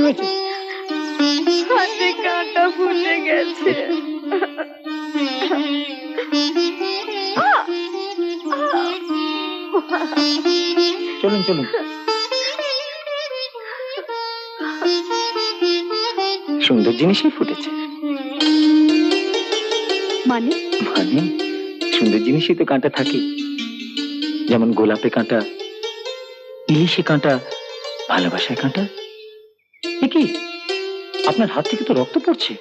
হয়েছে? হাতে কাঁটা ফুটে গেছে। চলুন চলুন। সুন্দর জিনিসই ফুটেছে। মানে মানে সুন্দর জিনিসই তো কাঁটা থাকে, যেমন গোলাপে কাঁটা, ইলিশে কাঁটা, ভালোবাসায় কাঁটা। কি আপনার হাত থেকে তো রক্ত পড়ছে।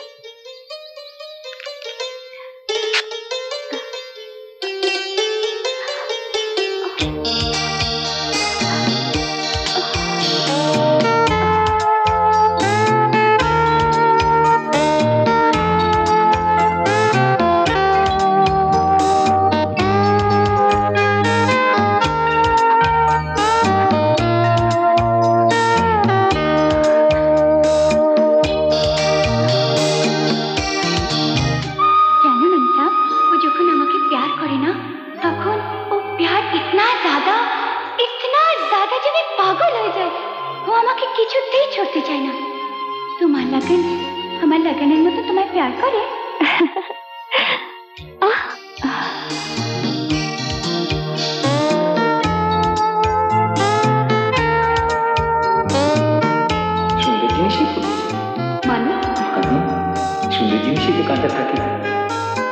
সুন্দর জিনিসই তো কাঁটা থাকে,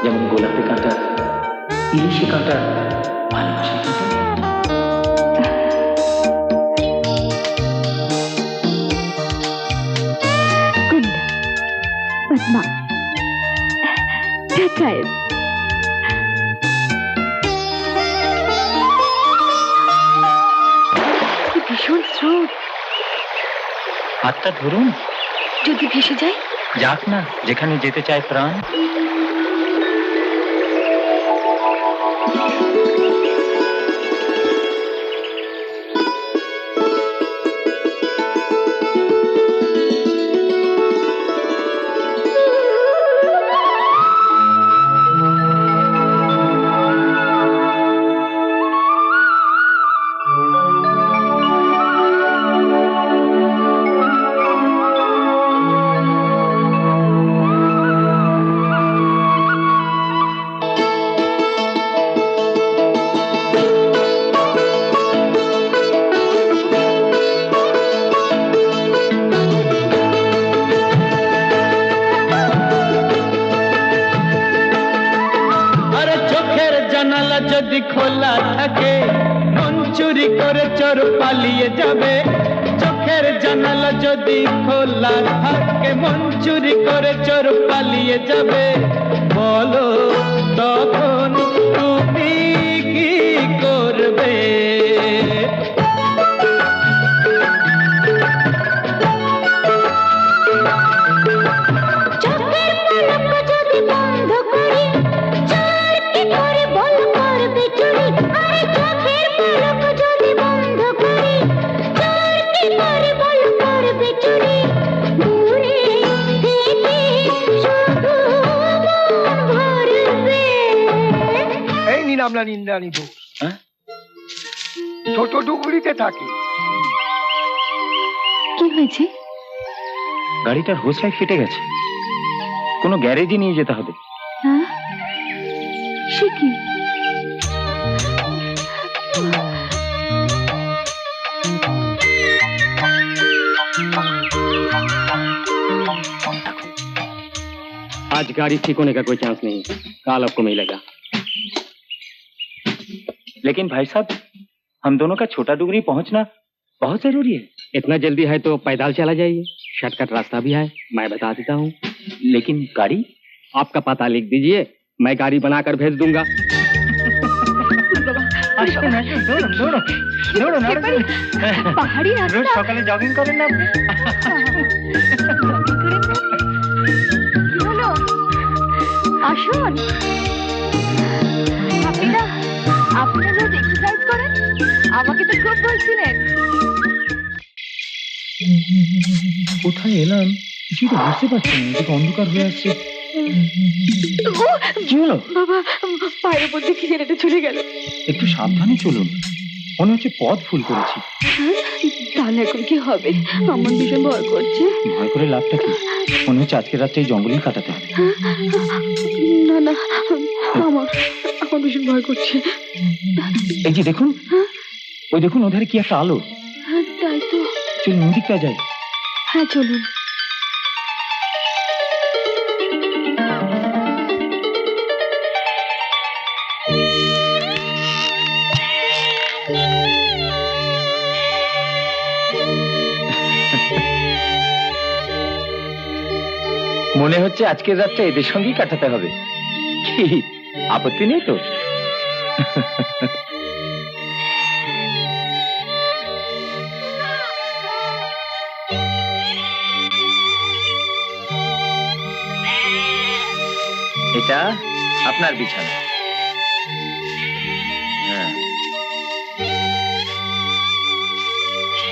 যেমন গোলাপে কাঁটা, ইলিশে কাঁটা, ভালোবাসায় কাঁটা। ভীষণ স্রোত। হাতটা ধরুন। যদি ভেসে যায়? যাক না, যেখানে যেতে চায় প্রাণ। যদি খোলা থাকে মন চুরি করে চোর পালিয়ে যাবে। চোখের জানালা যদি খোলা থাকে মন চুরি করে চোর পালিয়ে যাবে। বলো তখন তুমি কি করবে? আমরা নিন্দানি দোষ ছোট ডুগরিতে থাকে। কি হয়েছে? গাড়িটার হোস লাইট ফেটে গেছে, কোনো গ্যারেজে নিয়ে যেতে হবে। হ্যাঁ, সে কি? आज गाड़ी ठीक होने का कोई चांस नहीं, कल आपको मिलेगा। लेकिन भाई साहब, हम दोनों का छोटा डुगरी पहुंचना बहुत जरूरी है। इतना जल्दी है तो पैदल चला जाइए, शॉर्टकट रास्ता भी है, मैं बता देता हूँ। लेकिन गाड़ी? आपका पता लिख दीजिए, मैं गाड़ी बनाकर भेज दूंगा। पहाड़ी रास्ता सकाले जॉगिंग करें ना আপনি? হলো আসুন। আপনি রোজ এক্সারসাইজ করেন, আমাকে তো খুব বলছিলেন। কোথায় এলাম কিছুই তো বুঝতে পারছি না, এদিকে অন্ধকার হয়ে আসছে। কি হলো? বাবা, পায়ের উপর দিয়ে কি যেন চলে গেল। একটু সাবধানে চলুন, মনে হচ্ছে পথ ভুল করেছি। তাহলে এখন কি হবে? আমার ভীষণ ভয় করছে। ভয় করে লাভটা কি? মনে হচ্ছে আজকে রাতটা এই জঙ্গলেই কাটাতে হবে। না না, আমার আমার ভীষণ ভয় করছে। এই যে দেখুন, ওই দেখুন ওধারে কি একটা আলো। তাই তো। চলুন ওদিকটা যাই। হ্যাঁ চলুন। মনে হচ্ছে আজকের রাতটা এদের সঙ্গেই কাটাতে হবে। কি আপত্তি নেই তো? এটা আপনার বিছানা। হ্যাঁ,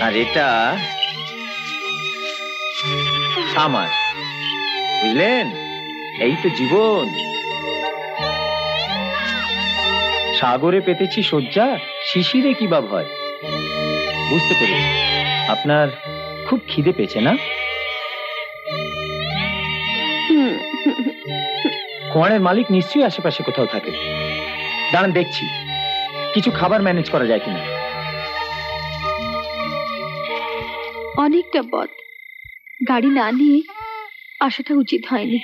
আর এটা আমার। বুঝলেন? এই তো জীবন। সাগরে পেতেছি শয্যা, শিশিরে কি বা ভয়। বুঝতে পেরেছি, আপনার খুব খিদে পেয়েছে না? কোয়ারের মালিক নিশ্চয়ই আশেপাশে কোথাও থাকে। দাঁড়ান দেখছি কিছু খাবার ম্যানেজ করা যায় কিনা। অনেকটা পথ, গাড়ি না নিয়ে আসাটা উচিত হয়নি।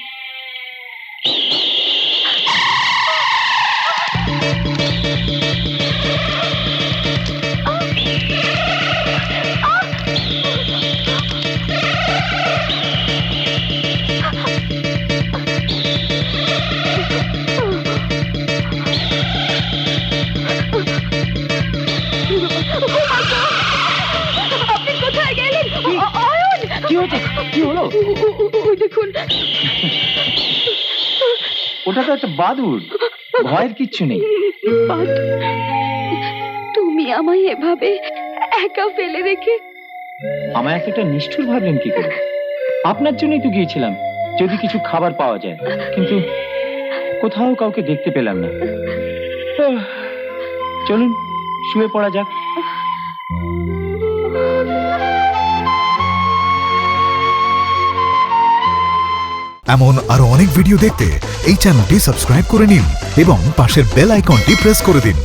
আপনি কোথায় গেলেন? কি হচ্ছে? কি হলো? ওই দেখুন, ওটা তো একটা বাদুড়, ভয়ের কিচ্ছু নেই। তুমি আমায় এভাবে একা ফেলে রেখে? আমায় একটা নিষ্ঠুর ভাবলেন কি করে? আপনার জন্যই তো গিয়েছিলাম, যদি কিছু খাবার পাওয়া যায়, কিন্তু কোথাও কাউকে দেখতে পেলাম না। চলুন শুয়ে পড়া যাক। এমন আরো অনেক ভিডিও দেখতে এই চ্যানেলটি সাবস্ক্রাইব করে নিন এবং পাশের বেল আইকনটি প্রেস করে দিন।